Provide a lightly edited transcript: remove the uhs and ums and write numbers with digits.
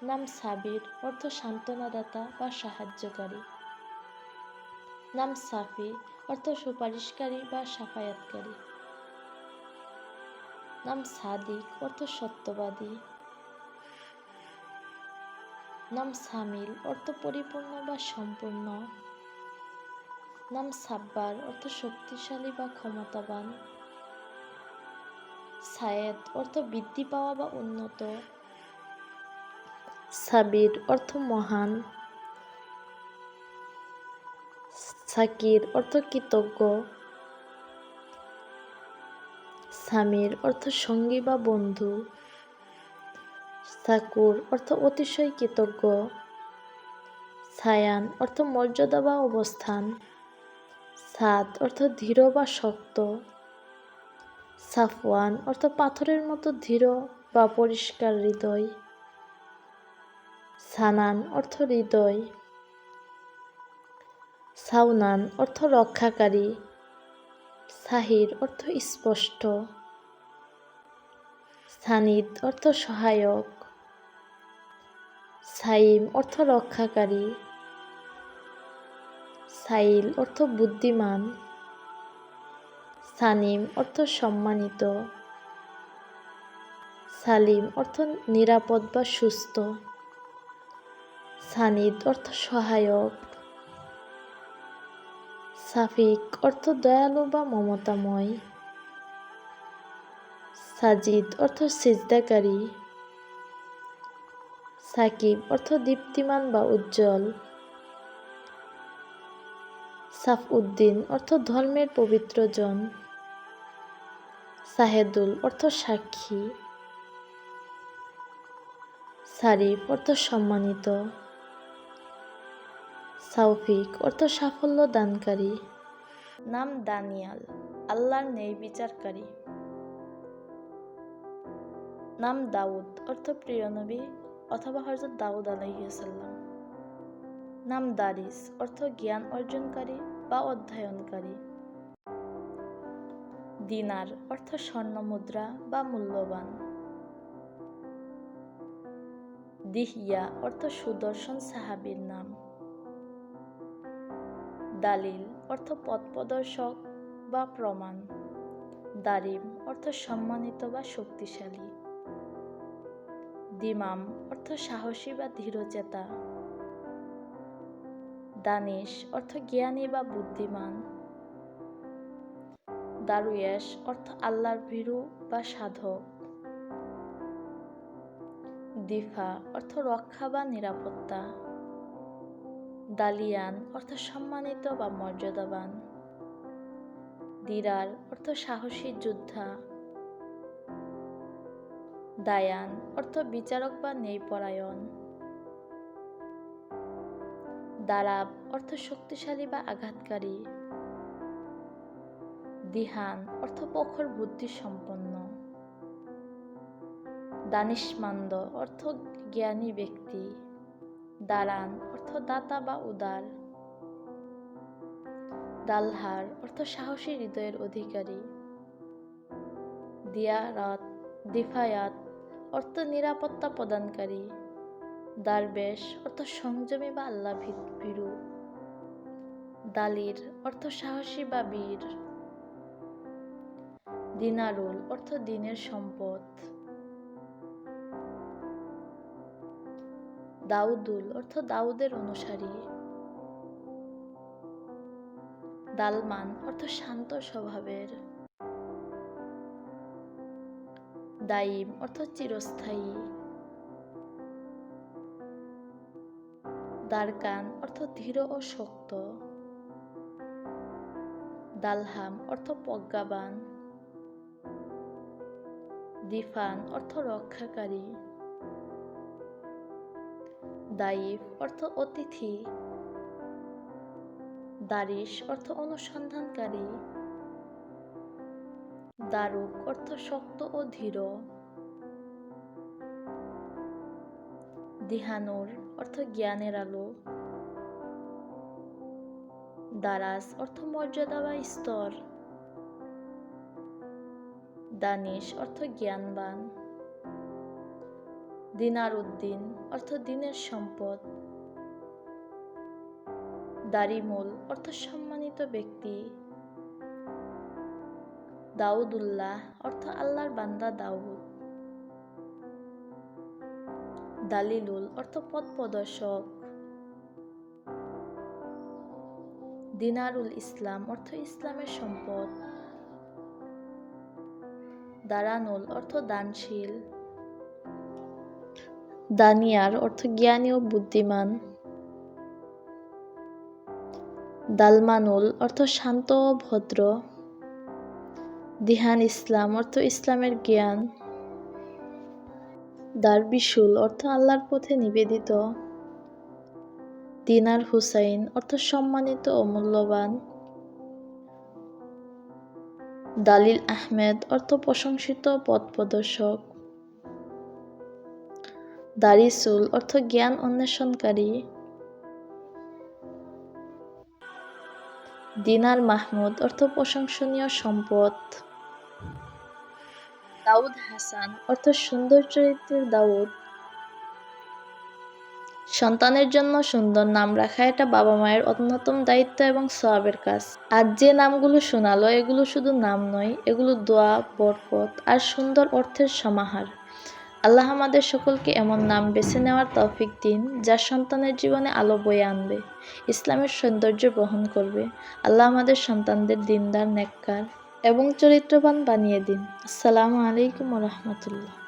নাম সাবির অর্থ সান্ত্বনাদাতা বা সাহায্যকারী। নাম সাফি অর্থ সুপারিশকারী বা সাফায়াতকারী। নাম সাদিক অর্থ সত্যবাদী। নাম সামিল অর্থ পরিপূর্ণ বা সম্পূর্ণ। নাম সাব্বার অর্থ শক্তিশালী বা ক্ষমতাবান। সায়েদ অর্থ বৃদ্ধি পাওয়া বা উন্নত। সাবির অর্থ মহান। সাকির অর্থ কৃতজ্ঞ। সামির অর্থ সঙ্গী বা বন্ধু। সাকুর অর্থ অতিশয় কৃতজ্ঞ। সায়ান অর্থ মর্যাদা বা অবস্থান। সাদ অর্থ দৃঢ় বা শক্ত। সাফওয়ান অর্থ পাথরের মতো দৃঢ় বা পরিষ্কার হৃদয়। সানান অর্থ হৃদয়। সাউনান অর্থ রক্ষাকারী। সাহির অর্থ স্পষ্ট। সানিদ অর্থ সহায়ক। সাইম অর্থ রক্ষাকারী। সাইল অর্থ বুদ্ধিমান। সানিম অর্থ সম্মানিত। সালিম অর্থ নিরাপদ বা সুস্থ। সানিদ অর্থ সহায়ক। সাফিক অর্থ দয়ালু বা মমতাময়। সাজিদ অর্থ সিজদাকারী। সাকিব অর্থ দীপ্তিমান বা উজ্জ্বল। সাফউদ্দিন অর্থ ধর্মের পবিত্র জন। সাহেদুল অর্থ সাক্ষী। সারিফ অর্থ সম্মানিত। সাউফিক অর্থ সাফল্য দানকারী। নাম দানিয়াল আল্লাহর ন্যায় বিচারকারী। নাম দাউদ অর্থ প্রিয় নবী অথবা হযরত দাউদ আলাইহিসসালাম। নাম দারিস অর্থ জ্ঞান অর্জনকারী বা অধ্যয়নকারী। দিনার অর্থ স্বর্ণ মুদ্রা বা মূল্যবান। দিহিয়া অর্থ সুদর্শন সাহাবীর নাম। দালিল অর্থ পথ প্রদর্শক বা প্রমাণ। দারিম অর্থ সম্মানিত বা শক্তিশালী। দিমাম অর্থ সাহসী বা দৃঢ়চেতা। দানিশ অর্থ জ্ঞানী বা বুদ্ধিমান। দারুয়েশ অর্থ আল্লাহর ভীরু বা সাধক। দিফা অর্থ রক্ষা বা নিরাপত্তা। দালিয়ান অর্থ সম্মানিত বা মর্যাদাবান। দিরার অর্থ সাহসী যোদ্ধা। দায়ান অর্থ বিচারক বা ন্যায়পরায়ণ। দারাব অর্থ শক্তিশালী বা আঘাতকারী। দিহান অর্থ প্রখর বুদ্ধি সম্পন্ন। দানিশমান্দ অর্থ জ্ঞানী ব্যক্তি। দারান অর্থ দাতা বা উদার। দালহার অর্থ সাহসী হৃদয়ের অধিকারী। দিয়ারাত দিফায়াত অর্থ নিরাপত্তা প্রদানকারী। দারবেশ অর্থ সংযমী বা আল্লাহ ভীরু। দালির অর্থ সাহসী বা বীর। দিনারুল অর্থ দিনের সম্পদ। দাউদুল অর্থ দাউদের অনুসারী। দালমান অর্থ শান্ত স্বভাবের। দাইম অর্থ চিরস্থায়ী। দারকান অর্থ দৃঢ় ও শক্ত। দালহাম অর্থ প্রজ্ঞাবান। দিফান অর্থ রক্ষাকারী। দাইফ অর্থ অতিথি। দারিশ অর্থ অনুসন্ধানকারী। দারুক অর্থ শক্ত ও দৃঢ়। দিহানুর অর্থ জ্ঞানের আলো। দারাজ অর্থ মর্যাদা বা স্তর। দানিশ অর্থ জ্ঞানবান। দিনার উদ্দিন অর্থ দিনের সম্পদ। দারিমুল অর্থ সম্মানিত ব্যক্তি। দাউদুল্লাহ অর্থ আল্লাহর বান্দা দাউদ। দালিলুল অর্থ পথ প্রদর্শক। দিনারুল ইসলাম অর্থ ইসলামের সম্পদ। দারানুল অর্থ দানশীল। দানিয়ার অর্থ জ্ঞানী ও বুদ্ধিমান। দালমানুল অর্থ শান্ত ও ভদ্র। দিহান ইসলাম অর্থ ইসলামের জ্ঞান। দারবিশুল অর্থ আল্লাহর পথে নিবেদিত। দিনার হুসাইন অর্থ সম্মানিত ও মূল্যবান। দালিল আহমেদ অর্থ প্রশংসিত পথ প্রদর্শক। দারিসুল অর্থ জ্ঞান অন্বেষণকারী। দিনার মাহমুদ অর্থ প্রশংসনীয় সম্পদ। দাউদ হাসান অর্থ সুন্দর চরিত্রের দাউদ। সন্তানের জন্য সুন্দর নাম রাখা এটা বাবা মায়ের অন্যতম দায়িত্ব এবং সওয়াবের কাজ। আর যে নামগুলো শোনালো এগুলো শুধু নাম নয়, এগুলো দোয়া, বরকত আর সুন্দর অর্থের সমাহার। আল্লাহ আমাদের সকলকে এমন নাম বেছে নেওয়ার তৌফিক দিন যা সন্তানের জীবনে আলো বয়ে আনবে, ইসলামের সৌন্দর্য বহন করবে। আল্লাহ আমাদের সন্তানদের দিনদার, নেককার এবং চরিত্রবান বানিয়ে দিন। আসসালামু আলাইকুম ওয়া রাহমাতুল্লাহ।